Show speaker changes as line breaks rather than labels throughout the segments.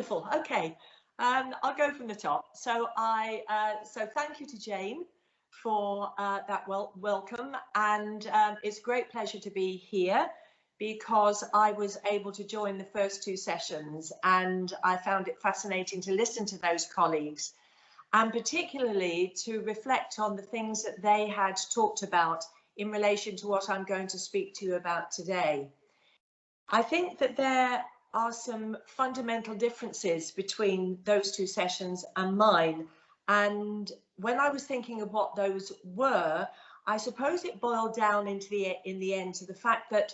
Wonderful. Okay, I'll go from the top. So thank you to Jane for that welcome, and it's a great pleasure to be here because I was able to join the first two sessions and I found it fascinating to listen to those colleagues and particularly to reflect on the things that they had talked about in relation to what I'm going to speak to you about today. I think that there are some fundamental differences between those two sessions and mine. And when I was thinking of what those were, I suppose it boiled down in the end to the fact that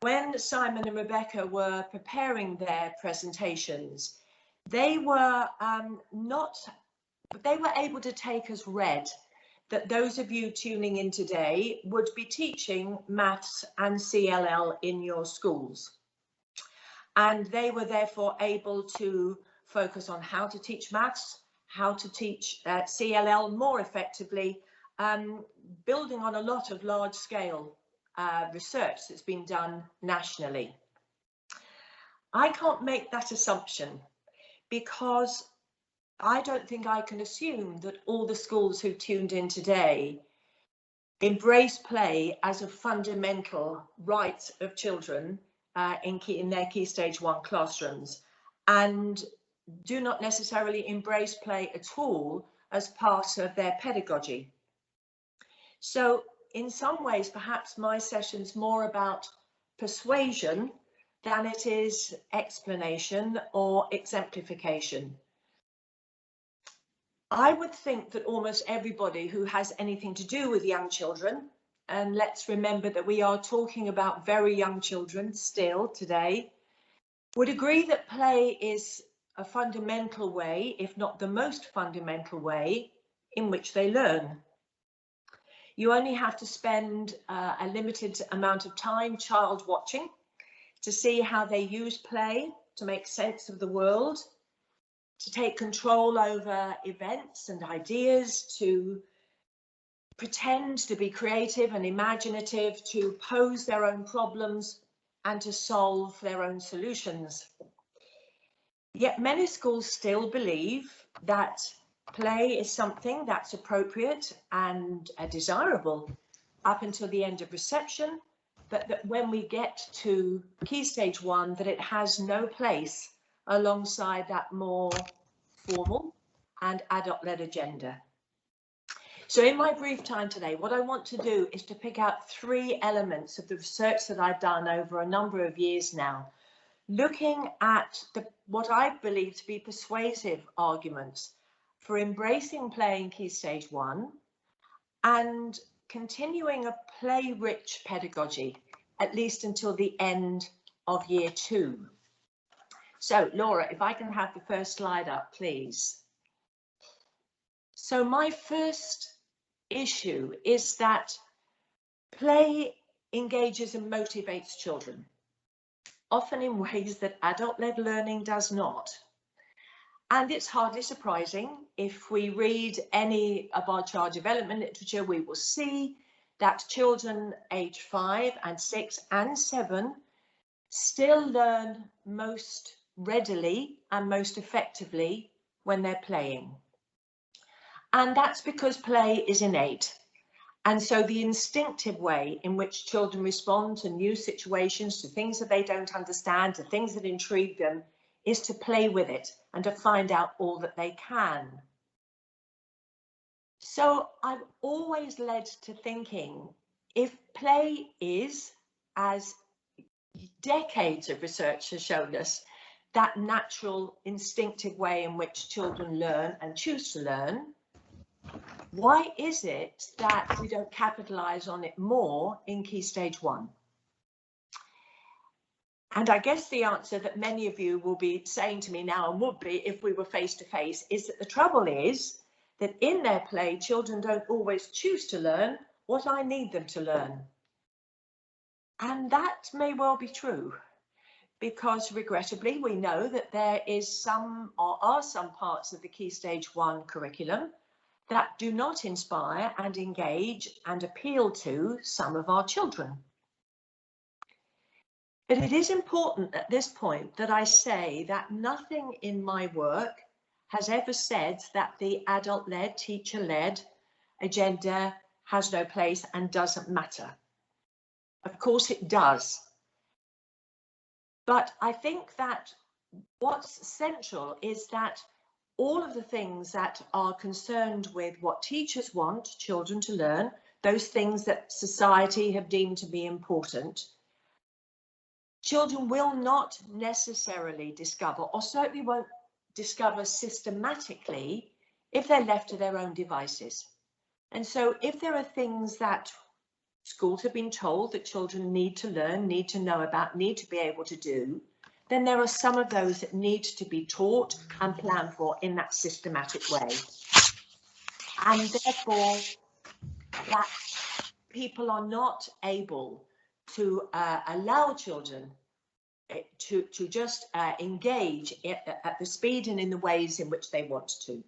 when Simon and Rebecca were preparing their presentations, they were they were able to take as read that those of you tuning in today would be teaching maths and CLL in your schools. And they were therefore able to focus on how to teach maths, how to teach CLL more effectively, building on a lot of large-scale research that's been done nationally. I can't make that assumption because I don't think I can assume that all the schools who tuned in today embrace play as a fundamental right of children in their Key Stage 1 classrooms, and do not necessarily embrace play at all as part of their pedagogy. So in some ways, perhaps my session's more about persuasion than it is explanation or exemplification. I would think that almost everybody who has anything to do with young children, and let's remember that we are talking about very young children still today, would agree that play is a fundamental way, if not the most fundamental way, in which they learn. You only have to spend a limited amount of time child watching to see how they use play to make sense of the world, to take control over events and ideas, to pretend to be creative and imaginative, to pose their own problems and to solve their own solutions. Yet many schools still believe that play is something that's appropriate and desirable up until the end of reception, but that when we get to Key Stage 1, that it has no place alongside that more formal and adult-led agenda. So in my brief time today, what I want to do is to pick out three elements of the research that I've done over a number of years now, looking at what I believe to be persuasive arguments for embracing play in Key Stage 1 and continuing a play-rich pedagogy, at least until the end of Year 2. So, Laura, if I can have the first slide up, please. So my first issue is that play engages and motivates children, often in ways that adult-led learning does not. And it's hardly surprising if we read any of our child development literature, we will see that children aged 5 and 6 and 7 still learn most readily and most effectively when they're playing. And that's because play is innate. And so the instinctive way in which children respond to new situations, to things that they don't understand, to things that intrigue them, is to play with it and to find out all that they can. So I've always led to thinking, if play is, as decades of research has shown us, that natural instinctive way in which children learn and choose to learn, why is it that we don't capitalize on it more in Key Stage 1? And I guess the answer that many of you will be saying to me now, and would be if we were face to face, is that the trouble is that in their play, children don't always choose to learn what I need them to learn. And that may well be true, because regrettably, we know that there is some or are some parts of the Key Stage 1 curriculum that do not inspire and engage and appeal to some of our children. But it is important at this point that I say that nothing in my work has ever said that the adult-led, teacher-led agenda has no place and doesn't matter. Of course it does. But I think that what's central is that all of the things that are concerned with what teachers want children to learn, those things that society have deemed to be important, children will not necessarily discover, or certainly won't discover systematically, if they're left to their own devices. And so if there are things that schools have been told that children need to learn, need to know about, need to be able to do, then there are some of those that need to be taught and planned for in that systematic way. And therefore, that people are not able to allow children to just engage at the speed and in the ways in which they want to.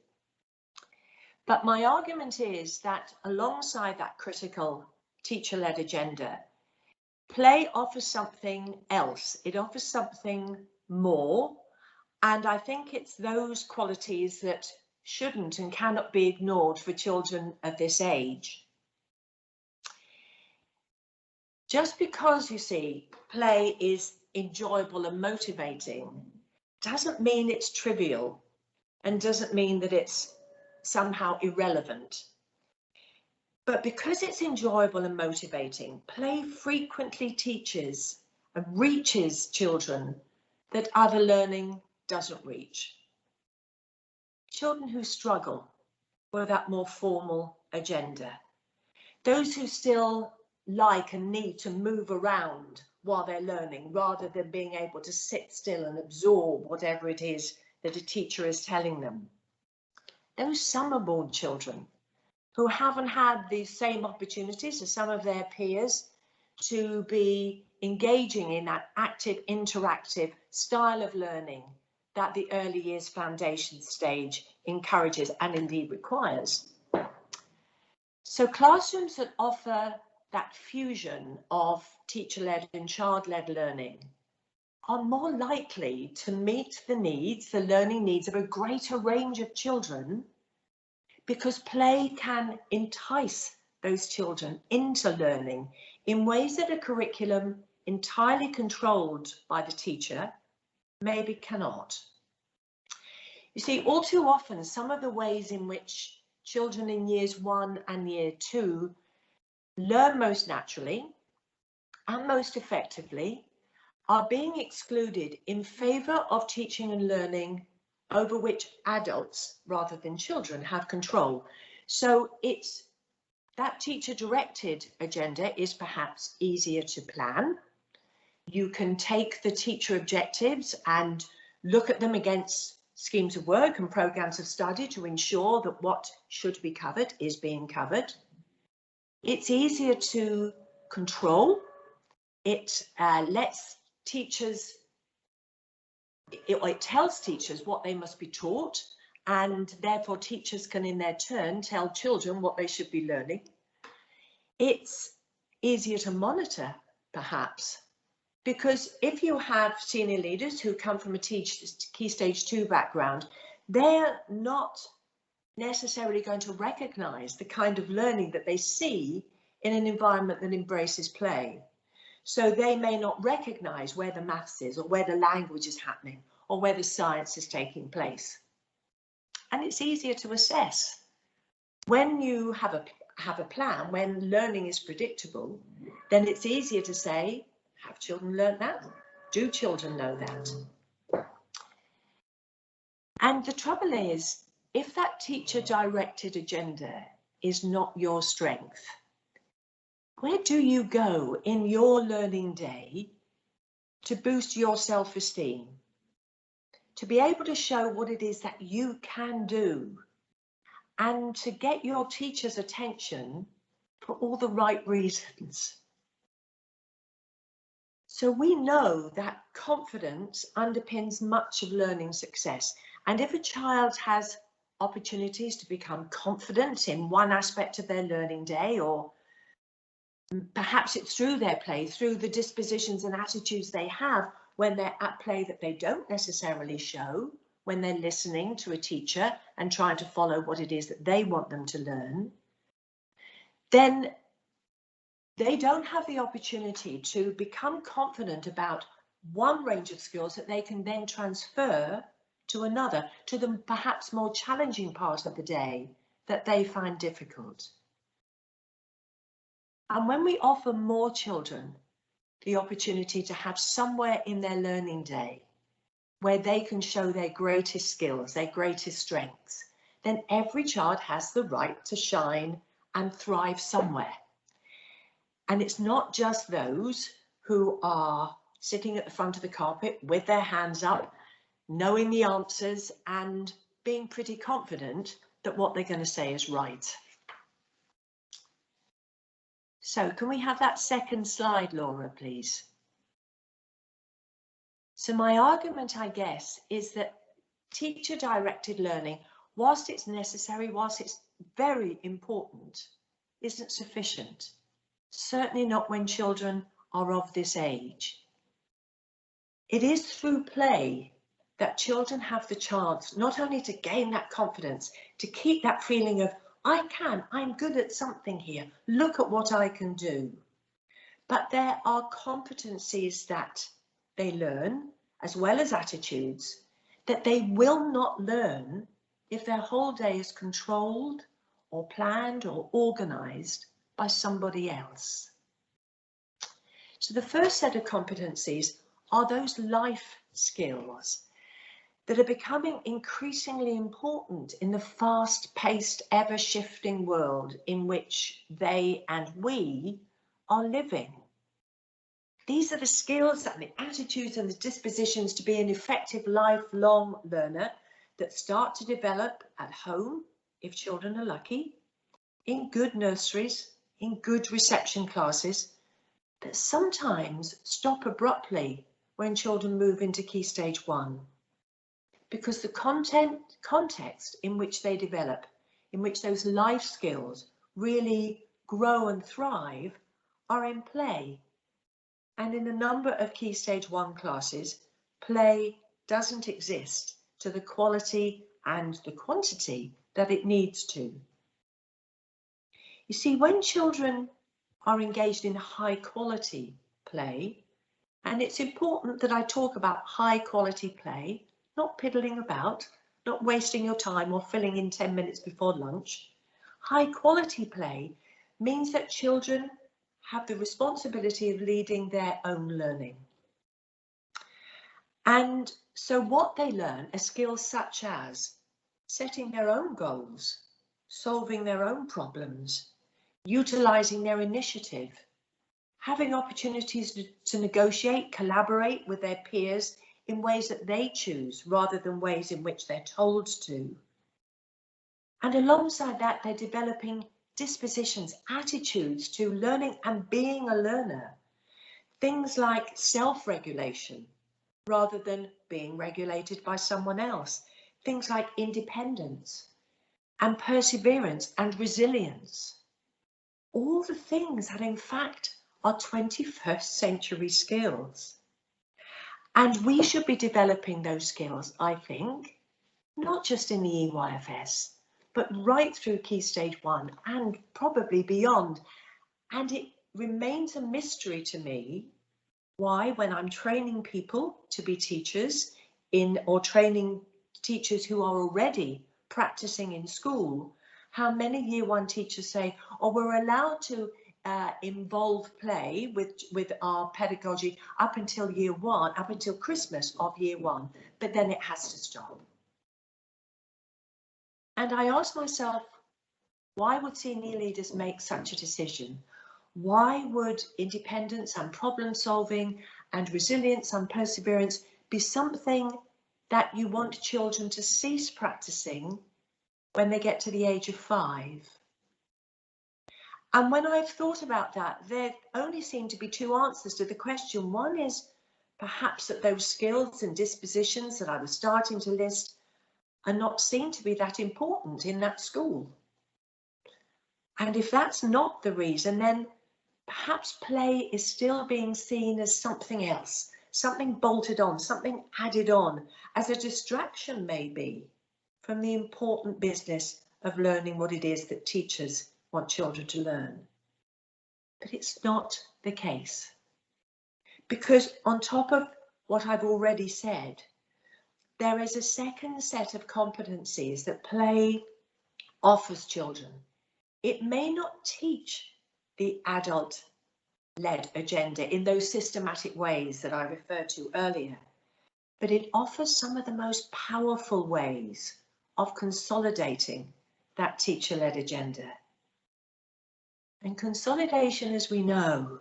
But my argument is that alongside that critical teacher-led agenda, play offers something else. It offers something more. And I think it's those qualities that shouldn't and cannot be ignored for children of this age. Just because, you see, play is enjoyable and motivating doesn't mean it's trivial and doesn't mean that it's somehow irrelevant. But because it's enjoyable and motivating, play frequently teaches and reaches children that other learning doesn't reach. Children who struggle with that more formal agenda. Those who still like and need to move around while they're learning, rather than being able to sit still and absorb whatever it is that a teacher is telling them. Those summer-born children who haven't had the same opportunities as some of their peers to be engaging in that active, interactive style of learning that the early years foundation stage encourages and indeed requires. So classrooms that offer that fusion of teacher-led and child-led learning are more likely to meet the needs, the learning needs of a greater range of children, because play can entice those children into learning in ways that a curriculum entirely controlled by the teacher maybe cannot. You see, all too often, some of the ways in which children in years 1 and year 2 learn most naturally and most effectively are being excluded in favour of teaching and learning over which adults rather than children have control. So it's that teacher-directed agenda is perhaps easier to plan. You can take the teacher objectives and look at them against schemes of work and programmes of study to ensure that what should be covered is being covered. It's easier to control. It lets teachers, it tells teachers what they must be taught, and therefore teachers can in their turn tell children what they should be learning. It's easier to monitor, perhaps, because if you have senior leaders who come from a Key Stage 2 background, they're not necessarily going to recognise the kind of learning that they see in an environment that embraces play. So they may not recognise where the maths is, or where the language is happening, or where the science is taking place. And it's easier to assess. When you have a plan, when learning is predictable, then it's easier to say, have children learnt that? Do children know that? And the trouble is, if that teacher-directed agenda is not your strength, where do you go in your learning day to boost your self-esteem? To be able to show what it is that you can do, and to get your teacher's attention for all the right reasons. So we know that confidence underpins much of learning success. And if a child has opportunities to become confident in one aspect of their learning day, or Perhaps it's through their play, through the dispositions and attitudes they have when they're at play that they don't necessarily show when they're listening to a teacher and trying to follow what it is that they want them to learn. Then they don't have the opportunity to become confident about one range of skills that they can then transfer to another, to the perhaps more challenging part of the day that they find difficult. And when we offer more children the opportunity to have somewhere in their learning day where they can show their greatest skills, their greatest strengths, then every child has the right to shine and thrive somewhere. And it's not just those who are sitting at the front of the carpet with their hands up, knowing the answers and being pretty confident that what they're going to say is right. So can we have that second slide, Laura, please? So my argument, I guess, is that teacher-directed learning, whilst it's necessary, whilst it's very important, isn't sufficient. Certainly not when children are of this age. It is through play that children have the chance not only to gain that confidence, to keep that feeling of, I'm good at something here, look at what I can do. But there are competencies that they learn, as well as attitudes, that they will not learn if their whole day is controlled or planned or organised by somebody else. So the first set of competencies are those life skills that are becoming increasingly important in the fast-paced, ever-shifting world in which they and we are living. These are the skills and the attitudes and the dispositions to be an effective lifelong learner that start to develop at home, if children are lucky, in good nurseries, in good reception classes, that sometimes stop abruptly when children move into Key Stage 1. Because the context in which they develop, in which those life skills really grow and thrive, are in play. And in a number of Key Stage 1 classes, play doesn't exist to the quality and the quantity that it needs to. You see, when children are engaged in high quality play, and it's important that I talk about high quality play, not piddling about, not wasting your time or filling in 10 minutes before lunch. High quality play means that children have the responsibility of leading their own learning. And so what they learn are skills such as setting their own goals, solving their own problems, utilising their initiative, having opportunities to negotiate, collaborate with their peers in ways that they choose rather than ways in which they're told to. And alongside that, they're developing dispositions, attitudes to learning and being a learner. Things like self-regulation rather than being regulated by someone else. Things like independence and perseverance and resilience. All the things that in fact are 21st century skills. And we should be developing those skills, I think, not just in the EYFS, but right through Key Stage 1 and probably beyond. And it remains a mystery to me why, when I'm training people to be teachers or training teachers who are already practicing in school, how many Year 1 teachers say, oh, we're allowed to involve play with our pedagogy up until Year 1, up until Christmas of Year 1, but then it has to stop. And I ask myself, why would senior leaders make such a decision? Why would independence and problem solving and resilience and perseverance be something that you want children to cease practicing when they get to the age of 5? And when I've thought about that, there only seem to be two answers to the question. One is perhaps that those skills and dispositions that I was starting to list are not seen to be that important in that school. And if that's not the reason, then perhaps play is still being seen as something else, something bolted on, something added on, as a distraction maybe from the important business of learning what it is that teachers want children to learn. But it's not the case. Because on top of what I've already said, there is a second set of competencies that play offers children. It may not teach the adult-led agenda in those systematic ways that I referred to earlier, but it offers some of the most powerful ways of consolidating that teacher-led agenda. And consolidation, as we know,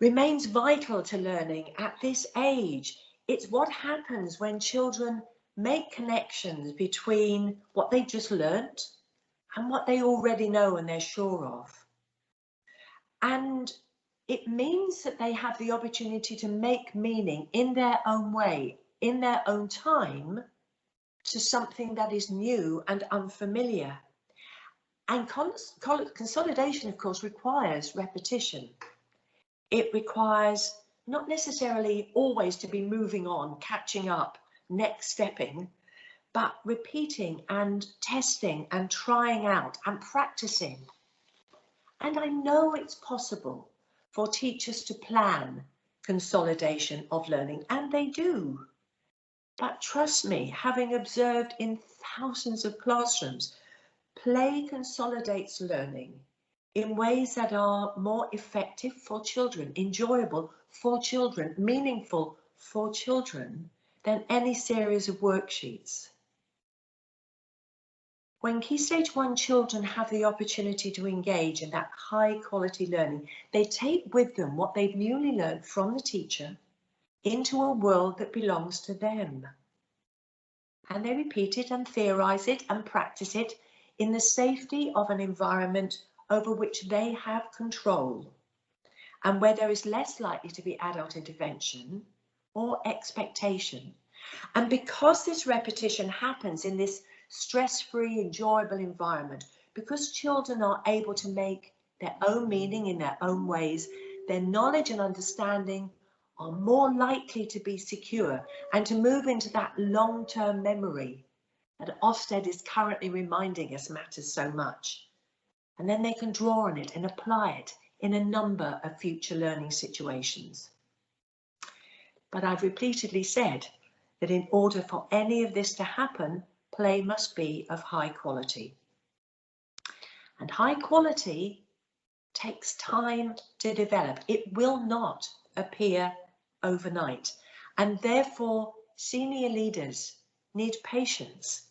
remains vital to learning at this age. It's what happens when children make connections between what they just learnt and what they already know and they're sure of. And it means that they have the opportunity to make meaning in their own way, in their own time, to something that is new and unfamiliar. And consolidation, of course, requires repetition. It requires not necessarily always to be moving on, catching up, next stepping, but repeating and testing and trying out and practicing. And I know it's possible for teachers to plan consolidation of learning, and they do. But trust me, having observed in thousands of classrooms, play consolidates learning in ways that are more effective for children, enjoyable for children, meaningful for children than any series of worksheets. When Key Stage 1 children have the opportunity to engage in that high quality learning, they take with them what they've newly learned from the teacher into a world that belongs to them. And they repeat it and theorise it and practice it in the safety of an environment over which they have control, and where there is less likely to be adult intervention or expectation. And because this repetition happens in this stress-free, enjoyable environment, because children are able to make their own meaning in their own ways, their knowledge and understanding are more likely to be secure and to move into that long-term memory that Ofsted is currently reminding us matters so much. And then they can draw on it and apply it in a number of future learning situations. But I've repeatedly said that in order for any of this to happen, play must be of high quality. And high quality takes time to develop. It will not appear overnight. And therefore, senior leaders need patience.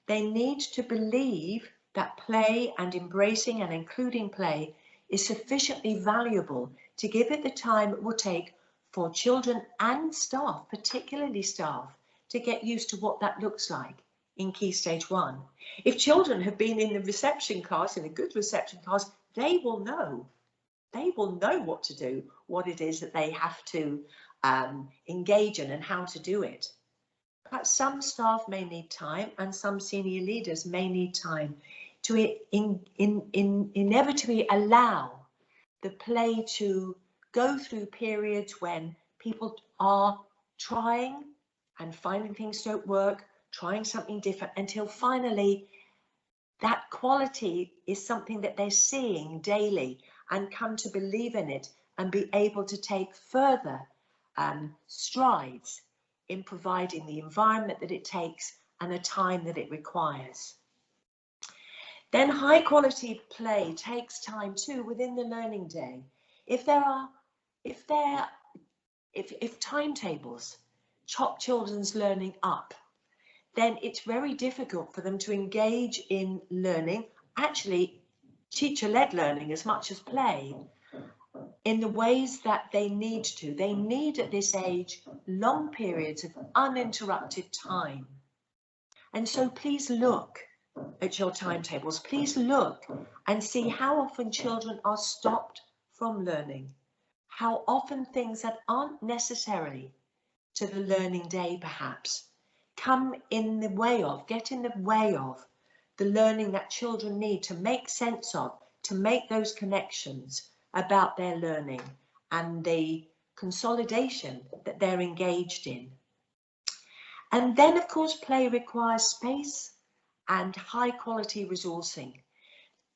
They need to believe that play and embracing and including play is sufficiently valuable to give it the time it will take for children and staff, particularly staff, to get used to what that looks like in Key Stage 1. If children have been in the reception class, in a good reception class, they will know. They will know what to do, what it is that they have to engage in and how to do it. But some staff may need time, and some senior leaders may need time to inevitably allow the play to go through periods when people are trying and finding things don't work, trying something different, until finally that quality is something that they're seeing daily and come to believe in it and be able to take further strides in providing the environment that it takes and the time that it requires. Then high quality play takes time too within the learning day. If timetables chop children's learning up, then it's very difficult for them to engage in learning, actually teacher-led learning as much as play, in the ways that they need to. They need at this age long periods of uninterrupted time. And so please look at your timetables. Please look and see how often children are stopped from learning, how often things that aren't necessary to the learning day perhaps come in the way of, get in the way of the learning that children need to make sense of, to make those connections, about their learning and the consolidation that they're engaged in. And then, of course, play requires space and high quality resourcing.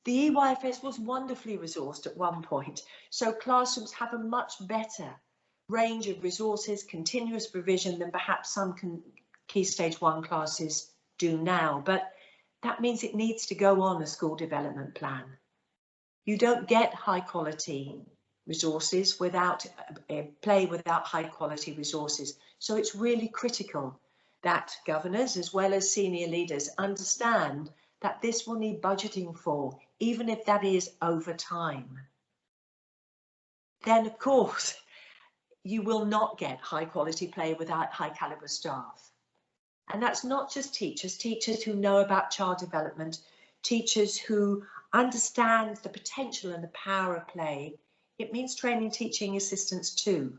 The EYFS was wonderfully resourced at one point, so classrooms have a much better range of resources, continuous provision than perhaps some Key Stage 1 classes do now, but that means it needs to go on a school development plan. You don't get high quality resources without play without high quality resources. So it's really critical that governors as well as senior leaders understand that this will need budgeting for, even if that is over time. Then of course, you will not get high quality play without high caliber staff. And that's not just teachers who know about child development, teachers who understand the potential and the power of play. It means training teaching assistants too,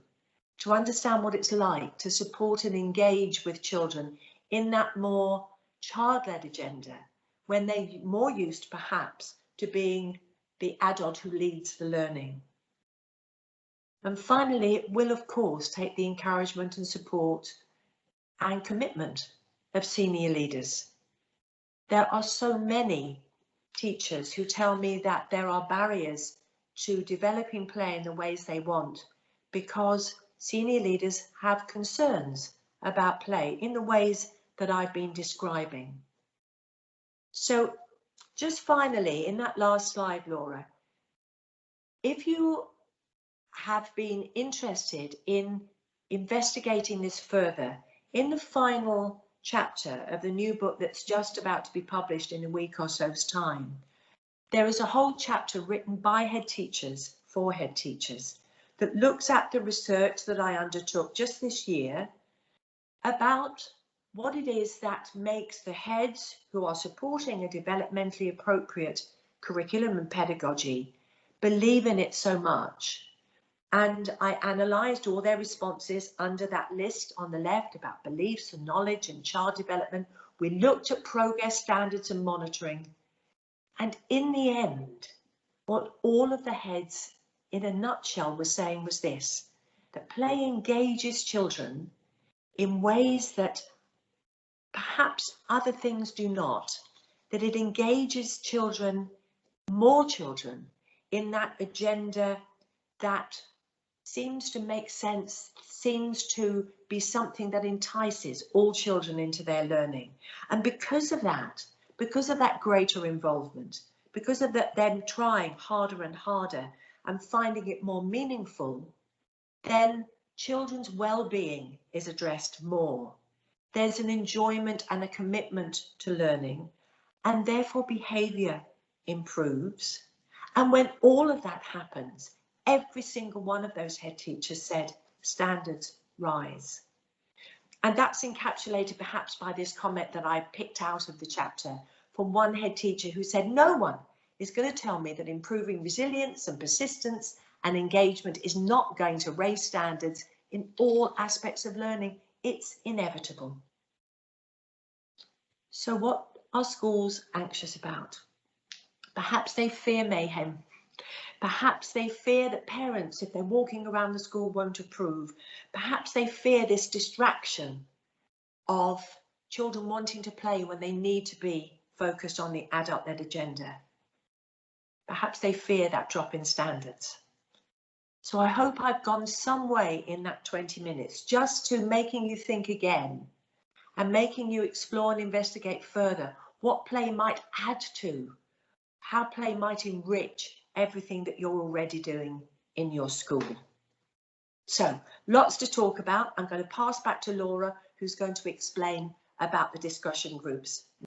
to understand what it's like to support and engage with children in that more child-led agenda, when they're more used perhaps to being the adult who leads the learning. And finally, it will of course take the encouragement and support and commitment of senior leaders. There are so many teachers who tell me that there are barriers to developing play in the ways they want because senior leaders have concerns about play in the ways that I've been describing. So just finally, in that last slide, Laura, if you have been interested in investigating this further, in the final chapter of the new book that's just about to be published in a week or so's time, there is a whole chapter written by head teachers for head teachers that looks at the research that I undertook just this year about what it is that makes the heads who are supporting a developmentally appropriate curriculum and pedagogy believe in it so much. And I analysed all their responses under that list on the left about beliefs and knowledge and child development. We looked at progress standards and monitoring. And in the end, what all of the heads in a nutshell were saying was this, that play engages children in ways that perhaps other things do not, that it engages children, more children, in that agenda that seems to make sense, seems to be something that entices all children into their learning. And because of that greater involvement, because of them trying harder and harder and finding it more meaningful, then children's well-being is addressed more. There's an enjoyment and a commitment to learning, and therefore behaviour improves. And when all of that happens, every single one of those head teachers said standards rise. And that's encapsulated perhaps by this comment that I picked out of the chapter from one head teacher who said, no one is going to tell me that improving resilience and persistence and engagement is not going to raise standards in all aspects of learning. It's inevitable. So what are schools anxious about? Perhaps they fear mayhem. Perhaps they fear that parents, if they're walking around the school, won't approve. Perhaps they fear this distraction of children wanting to play when they need to be focused on the adult-led agenda. Perhaps they fear that drop in standards. So I hope I've gone some way in that 20 minutes, just to making you think again and making you explore and investigate further what play might add to, how play might enrich everything that you're already doing in your school. So lots to talk about. I'm going to pass back to Laura, who's going to explain about the discussion groups.